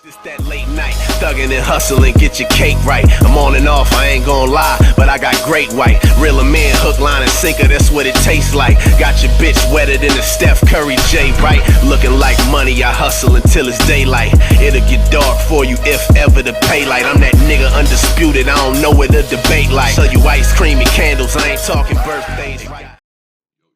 It's that late night, thuggin' and hustlin', get your cake right. I'm on and off, I ain't gon' lie, but I got great white. Real a man, hook, line, and sinker, that's what it tastes like. Got your bitch wetter than a Steph Curry J, right? Looking like money, I hustle until it's daylight. It'll get dark for you if ever the pay light. I'm that nigga undisputed, I don't know what the debate like. Sell you ice cream and candles, I ain't talking birthdays, right?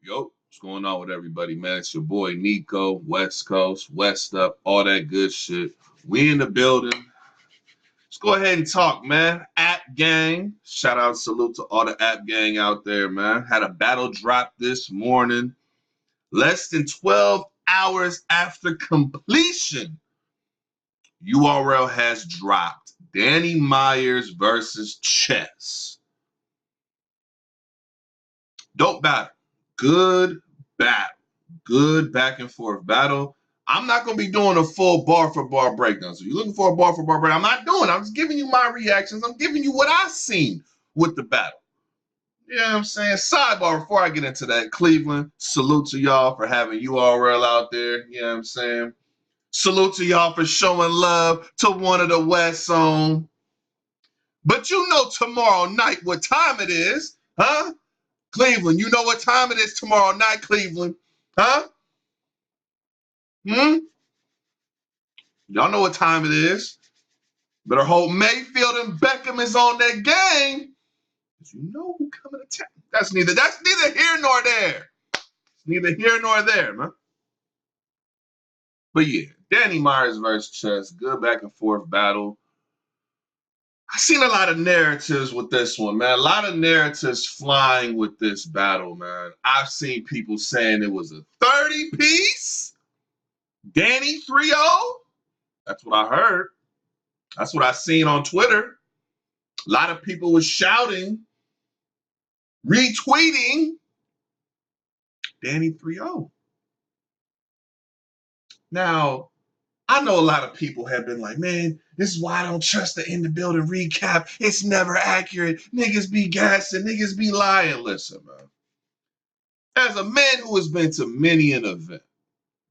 Yo, what's going on with everybody, man? It's your boy Nico, West Coast, West Up, all that good shit. We in the building. Let's go ahead and talk, man. App Gang. Shout out, salute to all the App Gang out there, man. Had a battle drop this morning. Less than 12 hours after completion, URL has dropped. Danny Myers versus Chess. Dope battle. Good battle. Good back and forth battle. I'm not going to be doing a full bar for bar breakdown. So you're looking for a bar for bar breakdown. I'm not doing it. I'm just giving you my reactions. I'm giving you what I've seen with the battle. You know what I'm saying? Sidebar before I get into that. Cleveland, salute to y'all for having URL out there. You know what I'm saying? Salute to y'all for showing love to one of the West Zone. But you know tomorrow night what time it is, huh? Cleveland, you know what time it is tomorrow night, Cleveland, huh? Hmm? Y'all know what time it is. Better hope Mayfield and Beckham is on that game. Because you know who coming to town. That's neither here nor there. It's neither here nor there, man. But yeah, Danny Myers versus Chess. Good back and forth battle. I've seen a lot of narratives with this one, man. A lot of narratives flying with this battle, man. I've seen people saying it was a 30-piece. Danny 3-0. That's what I heard. That's what I seen on Twitter. A lot of people were shouting, retweeting Danny 3-0. Now, I know a lot of people have been like, man, this is why I don't trust the in the building recap. It's never accurate. Niggas be gassing, niggas be lying. Listen, man. As a man who has been to many an event,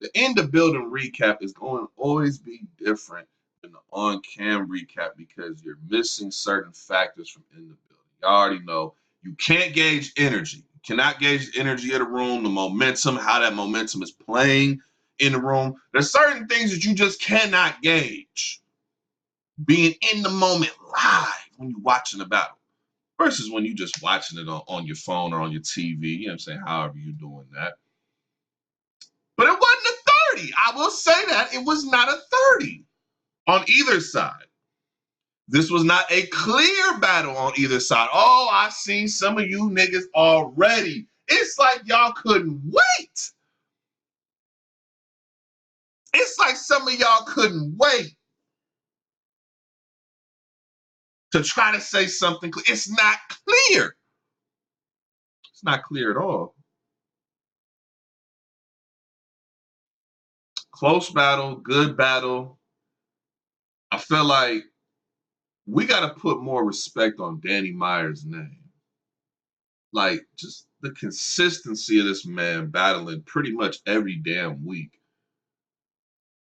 the in the building recap is going to always be different than the on cam recap because you're missing certain factors from in the building. You already know you can't gauge energy. You cannot gauge the energy of the room, the momentum, how that momentum is playing in the room. There's certain things that you just cannot gauge being in the moment live when you're watching the battle versus when you're just watching it on your phone or on your TV. You know what I'm saying? However you're doing that. But it wasn't a 30. I will say that. It was not a 30 on either side. This was not a clear battle on either side. Oh, I seen some of you niggas already. It's like y'all couldn't wait. It's like some of y'all couldn't wait to try to say something. It's not clear. It's not clear at all. Close battle, good battle. I feel like we got to put more respect on Danny Myers' name. Like, just the consistency of this man battling pretty much every damn week.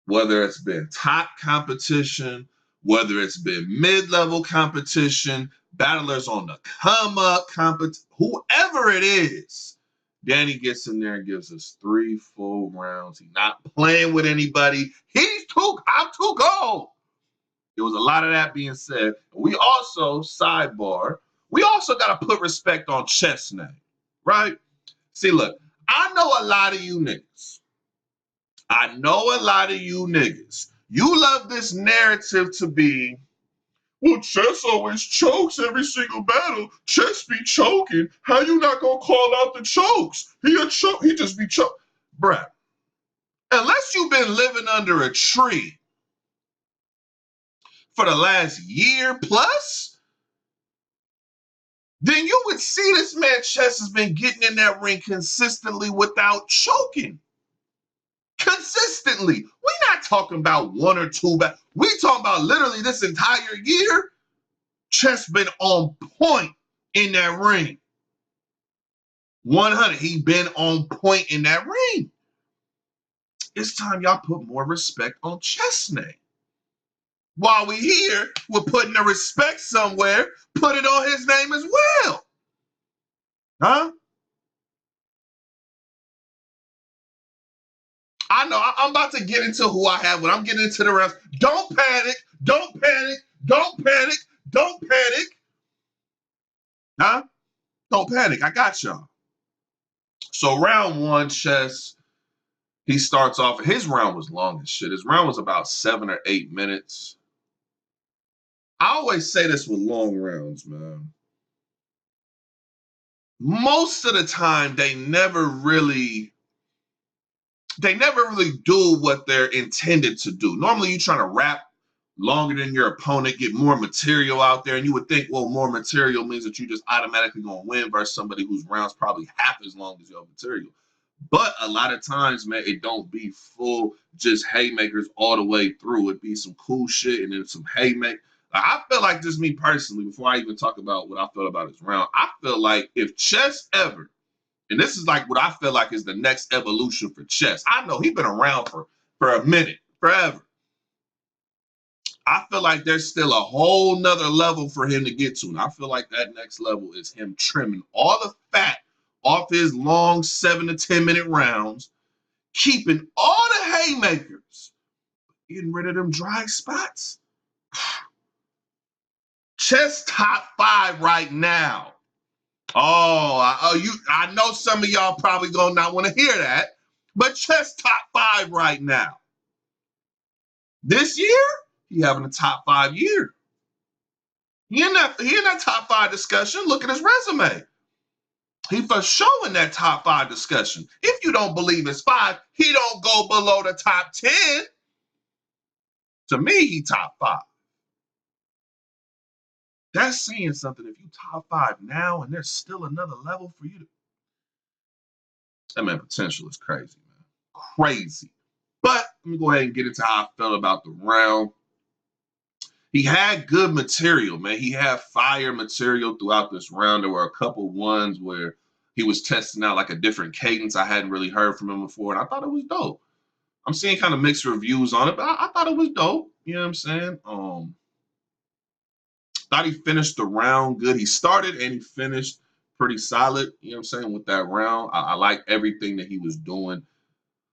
Whether it's been top competition, whether it's been mid-level competition, battlers on the come-up competition, whoever it is, Danny gets in there and gives us 3 full rounds. He's not playing with anybody. I'm too cold. There was a lot of that being said. We also, sidebar, we also got to put respect on Chess name, right? See, look, I know a lot of you niggas. You love this narrative to be, well, Chess always chokes every single battle. Chess be choking. How you not gonna call out the chokes? He just be choke. Bruh, unless you've been living under a tree for the last year plus, then you would see this man Chess has been getting in that ring consistently without choking. Consistently. We're not talking about one or two, but we talking about literally this entire year. Chess been on point in that ring. 100. He been on point in that ring. It's time y'all put more respect on Chess name. While we here, we're putting the respect somewhere. Put it on his name as well. Huh? I know. I'm about to get into who I have when I'm getting into the rounds. Don't panic. Don't panic. Don't panic. Don't panic. Huh? Don't panic. I got y'all. So round one, Chess, he starts off. His round was long as shit. His round was about 7 or 8 minutes. I always say this with long rounds, man. Most of the time, they never really do what they're intended to do. Normally, you're trying to rap longer than your opponent, get more material out there, and you would think, well, more material means that you just automatically gonna win versus somebody whose round's probably half as long as your material. But a lot of times, man, it don't be full just haymakers all the way through. It be some cool shit and then some haymakers. I feel like just me personally, before I even talk about what I felt about his round, I feel like if Chess ever, and this is like what I feel like is the next evolution for Chess. I know he's been around for a minute, forever. I feel like there's still a whole nother level for him to get to. And I feel like that next level is him trimming all the fat off his long 7 to 10 minute rounds, keeping all the haymakers, getting rid of them dry spots. Chess top 5 right now. I know some of y'all probably gonna not want to hear that, but Chess top 5 right now. This year, he having a top 5 year. He in that top 5 discussion. Look at his resume. He for sure in that top 5 discussion. If you don't believe it's 5, he don't go below the top 10. To me, he top 5. That's saying something. If you top 5 now and there's still another level for you to, that man potential is crazy, man. Crazy. But let me go ahead and get into how I felt about the round. He had good material, man. He had fire material throughout this round. There were a couple ones where he was testing out like a different cadence I hadn't really heard from him before, and I thought it was dope. I'm seeing kind of mixed reviews on it, but I thought it was dope. You know what I'm saying? Thought he finished the round good. He started and he finished pretty solid. You know what I'm saying? With that round, I like everything that he was doing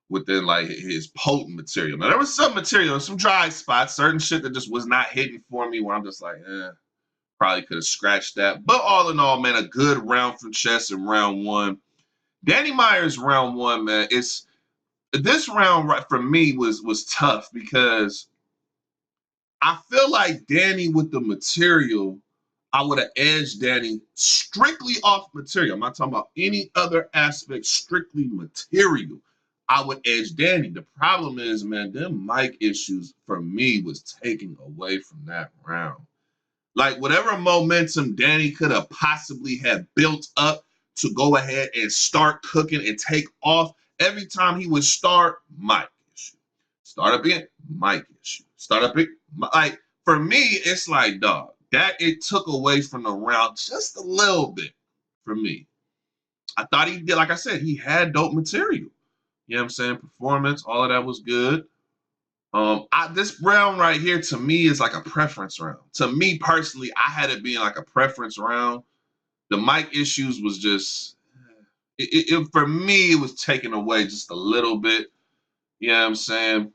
within like his potent material. Now there was some material, some dry spots, certain shit that just was not hitting for me. Where I'm just like, probably could have scratched that. But all in all, man, a good round from Chess in round one. Danny Myers round one, man. It's this round right for me was tough because I feel like Danny with the material, I would have edged Danny strictly off material. I'm not talking about any other aspect, strictly material. I would edge Danny. The problem is, man, them mic issues for me was taking away from that round. Like whatever momentum Danny could have possibly have built up to go ahead and start cooking and take off, every time he would start, mic issue. Start up again, mic issue. Start up again. Like for me, it's like, dog, that it took away from the round just a little bit for me. I thought he did, like I said, he had dope material. You know what I'm saying? Performance, all of that was good. This round right here to me is like a preference round. To me personally, I had it being like a preference round. The mic issues was just for me, it was taken away just a little bit. You know what I'm saying?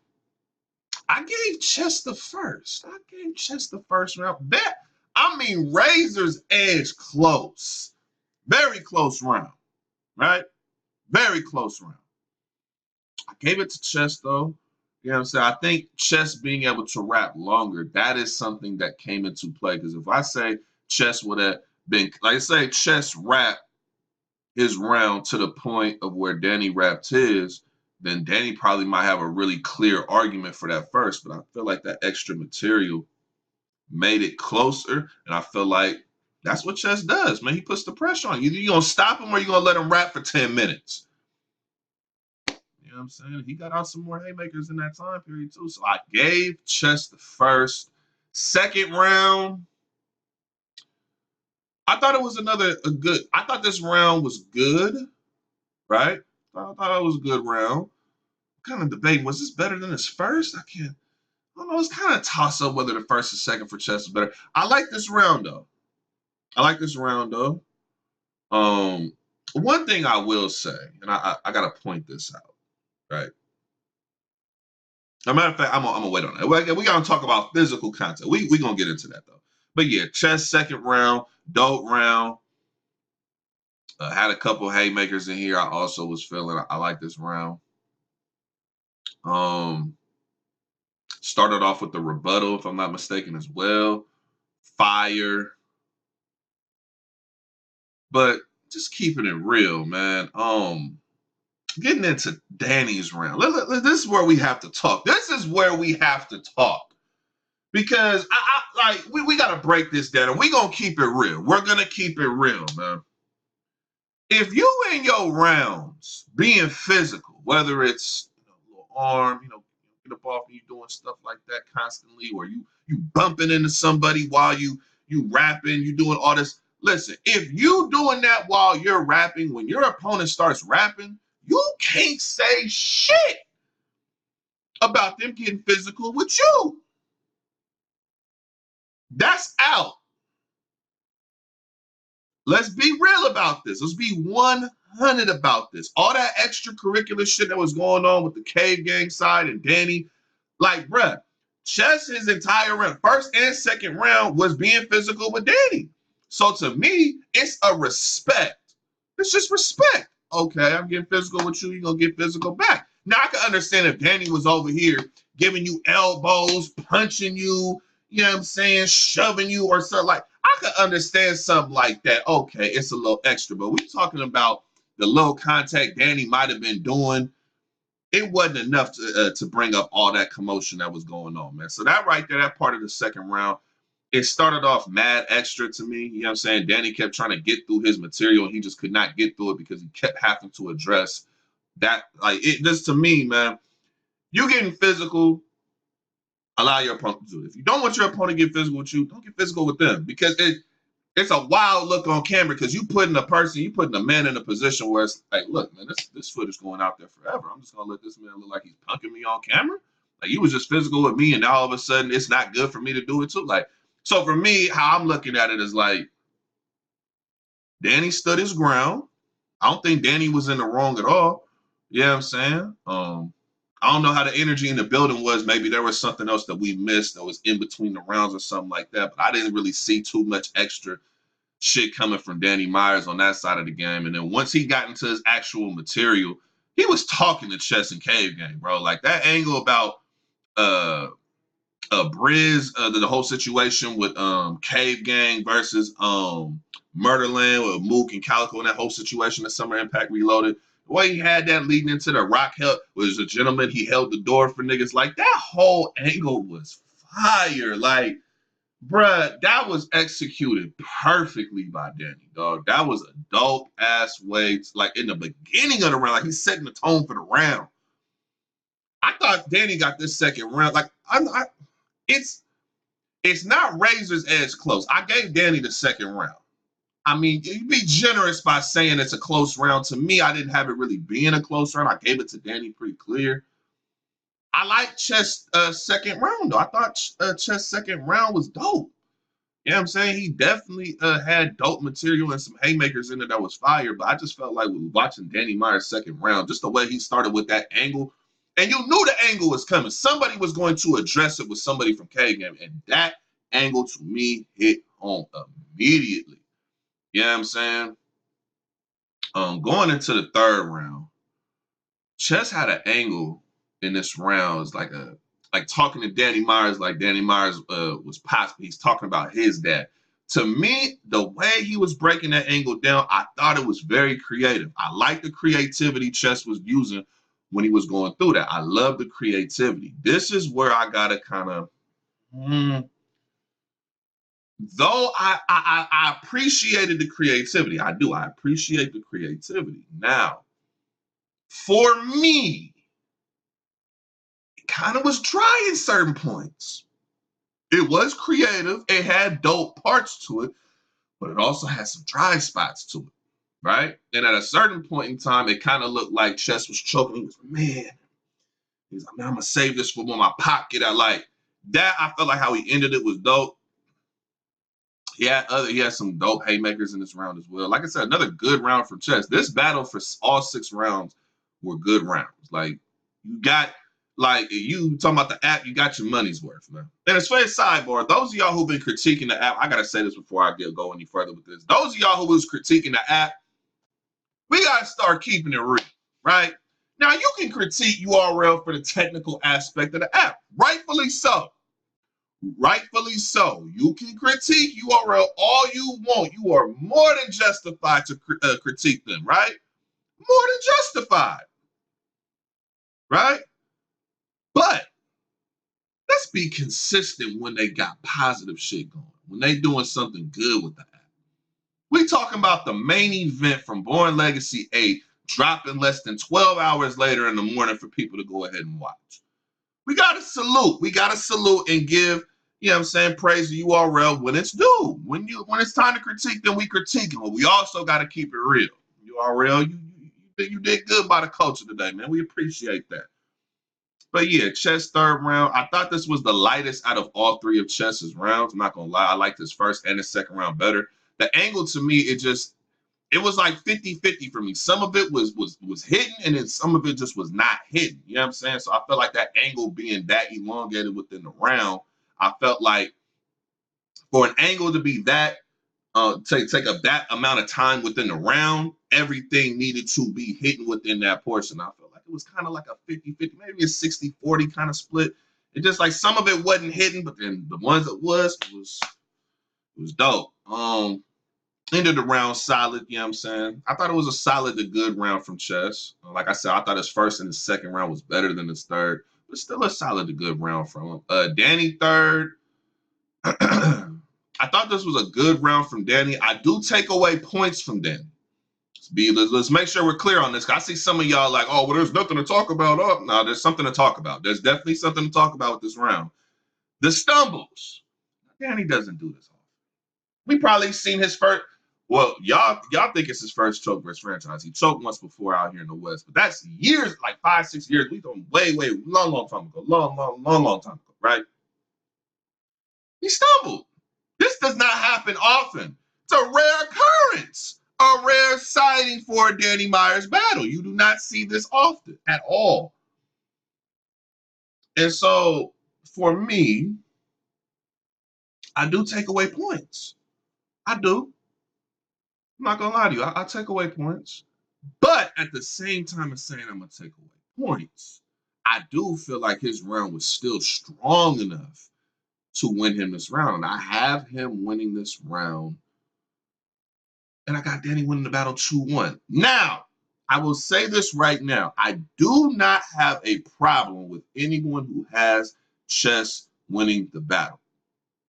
I gave Chess the first. I gave Chess the first round. Razor's edge close. Very close round, right? Very close round. I gave it to Chess though. You know what I'm saying? I think Chess being able to rap longer, that is something that came into play. Because if I say Chess would have been, like I say, Chess rap his round to the point of where Danny rapped his, then Danny probably might have a really clear argument for that first. But I feel like that extra material made it closer. And I feel like that's what Chess does, man. He puts the pressure on you. Either you're going to stop him or you're going to let him rap for 10 minutes. You know what I'm saying? He got out some more haymakers in that time period, too. So I gave Chess the first. Second round, I thought it was I thought this round was good, right? I thought it was a good round. Kind of debating, was this better than his first? I don't know. It's kind of toss up whether the first or second for Chess is better. I like this round though. One thing I will say, and I gotta point this out, right? As a matter of fact, I'm gonna wait on that. We gotta talk about physical content. We gonna get into that though. But yeah, Chess second round, dope round. Had a couple haymakers in here. I also was feeling. I like this round. Um, Started off with the rebuttal, if I'm not mistaken, as well. Fire. But just keeping it real, man. Getting into Danny's round. This is where we have to talk. This is where we have to talk. Because we gotta break this down and we gonna keep it real. We're gonna keep it real, man. If you in your rounds being physical, whether it's a little arm, get up off and you doing stuff like that constantly, or you bumping into somebody while you rapping, you doing all this. Listen, if you doing that while you're rapping, when your opponent starts rapping, you can't say shit about them getting physical with you. That's out. Let's be real about this. Let's be 100 about this. All that extracurricular shit that was going on with the Cave Gang side and Danny, like, bruh, Chess his entire round, first and second round, was being physical with Danny. So to me, it's a respect. It's just respect. Okay, I'm getting physical with you. You're going to get physical back. Now, I can understand if Danny was over here giving you elbows, punching you, you know what I'm saying, shoving you or something like. I could understand something like that. Okay, it's a little extra, but we're talking about the low contact Danny might have been doing. It wasn't enough to bring up all that commotion that was going on, man. So that right there, that part of the second round, it started off mad extra to me. You know what I'm saying? Danny kept trying to get through his material and he just could not get through it because he kept having to address that. Like, it just to me, man, you getting physical, allow your opponent to do it. If you don't want your opponent to get physical with you, don't get physical with them because it's a wild look on camera because you putting a man in a position where it's like, look, man, this footage going out there forever. I'm just gonna let this man look like he's punking me on camera. Like, you was just physical with me, and now all of a sudden it's not good for me to do it too. Like, so for me, how I'm looking at it is like, Danny stood his ground. I don't think Danny was in the wrong at all. You know what I'm saying? I don't know how the energy in the building was. Maybe there was something else that we missed that was in between the rounds or something like that. But I didn't really see too much extra shit coming from Danny Myers on that side of the game. And then once he got into his actual material, he was talking to Chess and Cave Gang, bro. Like, that angle about Briz, the whole situation with Cave Gang versus Murderland with Mook and Calico and that whole situation at Summer Impact Reloaded. The way he had that leading into the Rock help was a gentleman. He held the door for niggas. Like, that whole angle was fire. Like, bruh, that was executed perfectly by Danny, dog. That was a dope ass way to, like, in the beginning of the round, like, he's setting the tone for the round. I thought Danny got this second round. Like, it's not razor's edge close. I gave Danny the second round. I mean, you be generous by saying it's a close round. To me, I didn't have it really being a close round. I gave it to Danny pretty clear. I like Chess second round, though. I thought Chess second round was dope. You know what I'm saying? He definitely had dope material and some haymakers in it that was fire, but I just felt like watching Danny Myers' second round, just the way he started with that angle, and you knew the angle was coming. Somebody was going to address it with somebody from K-Game, and that angle to me hit home immediately. You know what I'm saying? Going into the third round, Chess had an angle in this round. It's like talking to Danny Myers, like Danny Myers was possible. He's talking about his dad. To me, the way he was breaking that angle down, I thought it was very creative. I like the creativity Chess was using when he was going through that. I love the creativity. This is where I gotta kind of, though I appreciated the creativity. I do. I appreciate the creativity. Now, for me, kind of was dry in certain points. It was creative. It had dope parts to it, but it also had some dry spots to it, right? And at a certain point in time, it kind of looked like Chess was choking. He was, man, he's like, man, I'm going to save this for when my pop get out. Like, That I felt like how he ended it was dope. He had some dope haymakers in this round as well. Like I said, another good round for Chess. This battle for all 6 rounds were good rounds. Like you got, like you talking about the app, you got your money's worth, man. And it's fair sidebar. Those of y'all who've been critiquing the app, I gotta say this before I go any further with this. Those of y'all who was critiquing the app, we gotta start keeping it real, right? Now you can critique URL for the technical aspect of the app, rightfully so. Rightfully so. You can critique URL all you want. You are more than justified to critique them, right? More than justified, right? But let's be consistent when they got positive shit going, when they doing something good with the app. We talking about the main event from Born Legacy 8 dropping less than 12 hours later in the morning for people to go ahead and watch. We got to salute. We got to salute and give, you know what I'm saying, praise to URL when it's due. When it's time to critique them, we critique them. But we also got to keep it real. URL, you did good by the culture today, man. We appreciate that. But yeah, Chess third round. I thought this was the lightest out of all 3 of Chess's rounds. I'm not gonna lie. I liked his first and his second round better. The angle to me, it was like 50-50 for me. Some of it was hitting, and then some of it just was not hitting. You know what I'm saying? So I felt like that angle being that elongated within the round, I felt like for an angle to be that take up that amount of time within the round, everything needed to be hitting within that portion. I felt like it was kind of like a 50-50, maybe a 60-40 kind of split. It just like some of it wasn't hitting, but then the ones that it was dope. Ended the round solid, you know what I'm saying? I thought it was a solid to good round from Chess. Like I said, I thought his first and his second round was better than his third, but still a solid to good round from him. Danny third. I thought this was a good round from Danny. I do take away points from Danny. Let's make sure we're clear on this. I see some of y'all like, oh, well, there's nothing to talk about. Oh, no, there's something to talk about. There's definitely something to talk about with this round. The stumbles. Danny doesn't do this often. We probably seen his first. Well, y'all think it's his first choke versus franchise. He choked once before out here in the West, but that's years, like 5-6 years. We done way, long time ago. Long time ago, right? He stumbled. This does not happen often. It's a rare occurrence, a rare sighting for a Danny Myers battle. You do not see this often at all. And so for me, I do take away points. I do. I'm not gonna lie to you. I take away points. But at the same time as saying I'm gonna take away points, I do feel like his round was still strong enough to win him this round. And I have him winning this round. And I got Danny winning the battle 2-1. Now, I will say this right now. I do not have a problem with anyone who has Chess winning the battle.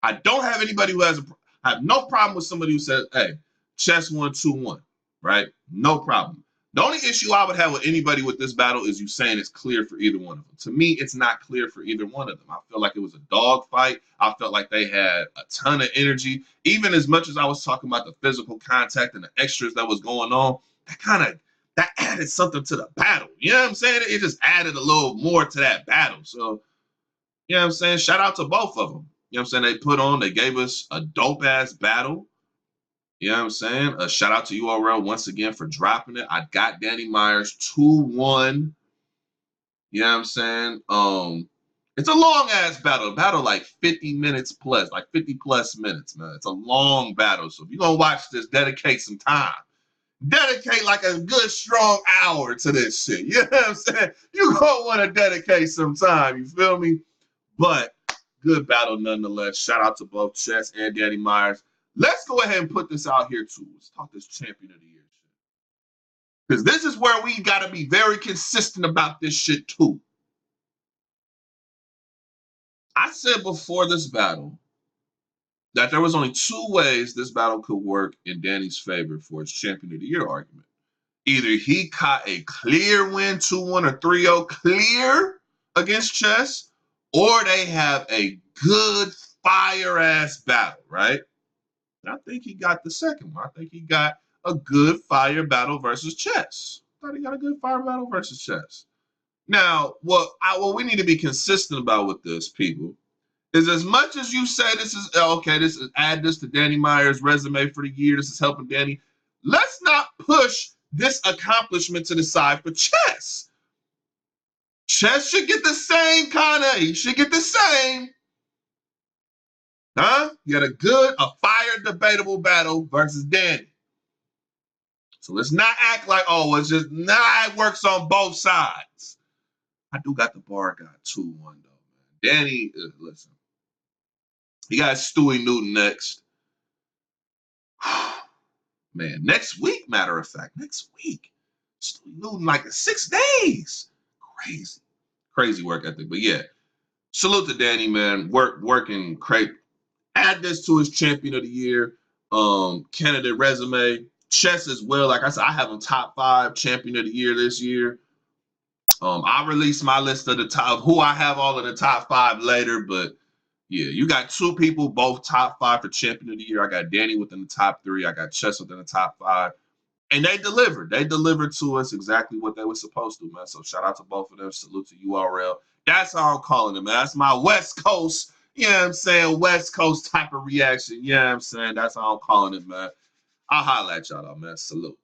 I don't have anybody who I have no problem with somebody who says, hey, Chess won 2-1, right? No problem. The only issue I would have with anybody with this battle is you saying it's clear for either one of them. To me, it's not clear for either one of them. I feel like it was a dog fight. I felt like they had a ton of energy. Even as much as I was talking about the physical contact and the extras that was going on, that added something to the battle. You know what I'm saying? It just added a little more to that battle. So, you know what I'm saying? Shout out to both of them. You know what I'm saying? They gave us a dope ass battle. You know what I'm saying? A shout out to URL once again for dropping it. I got Danny Myers 2-1. You know what I'm saying? It's a long ass battle like 50 minutes plus, like 50 plus minutes, man. It's a long battle. So if you're gonna watch this, dedicate some time. Dedicate like a good strong hour to this shit. You know what I'm saying? You're gonna want to dedicate some time, you feel me? But good battle nonetheless. Shout out to both Chess and Danny Myers. Let's go ahead and put this out here too. Let's talk this champion of the year shit. Because this is where we got to be very consistent about this shit too. I said before this battle that there was only 2 ways this battle could work in Danny's favor for his champion of the year argument. Either he caught a clear win, 2-1 or 3-0 clear against Chess, or they have a good fire ass battle, right? And I think he got the second one. I think he got a good fire battle versus Chess. I thought he got a good fire battle versus Chess. Now, what we need to be consistent about with this, people, is as much as you say this is okay, this is add this to Danny Meyer's resume for the year. This is helping Danny. Let's not push this accomplishment to the side for Chess. Chess should get the same kind of, he should get the same. Huh? You had a fire debatable battle versus Danny. So let's not act like, oh, it's just, it works on both sides. I do got the bar guy 2-1 though, man. Danny, listen. He got Stewie Newton next. Man, next week, matter of fact, next week. Stewie Newton like in 6 days. Crazy. Crazy work ethic. But yeah, salute to Danny, man. Working great. Add this to his champion of the year candidate resume. Chess as well. Like I said, I have him top 5 champion of the year this year. I'll release my list of the top, who I have all in the top 5 later, but yeah, you got 2 people, both top 5 for champion of the year. I got Danny within the top 3. I got Chess within the top 5. And they delivered. They delivered to us exactly what they were supposed to, man. So shout out to both of them. Salute to URL. That's how I'm calling it, man. That's my West Coast, you know what I'm saying, West Coast type of reaction. You know what I'm saying? That's how I'm calling it, man. I'll holler at y'all, though, man. Salute.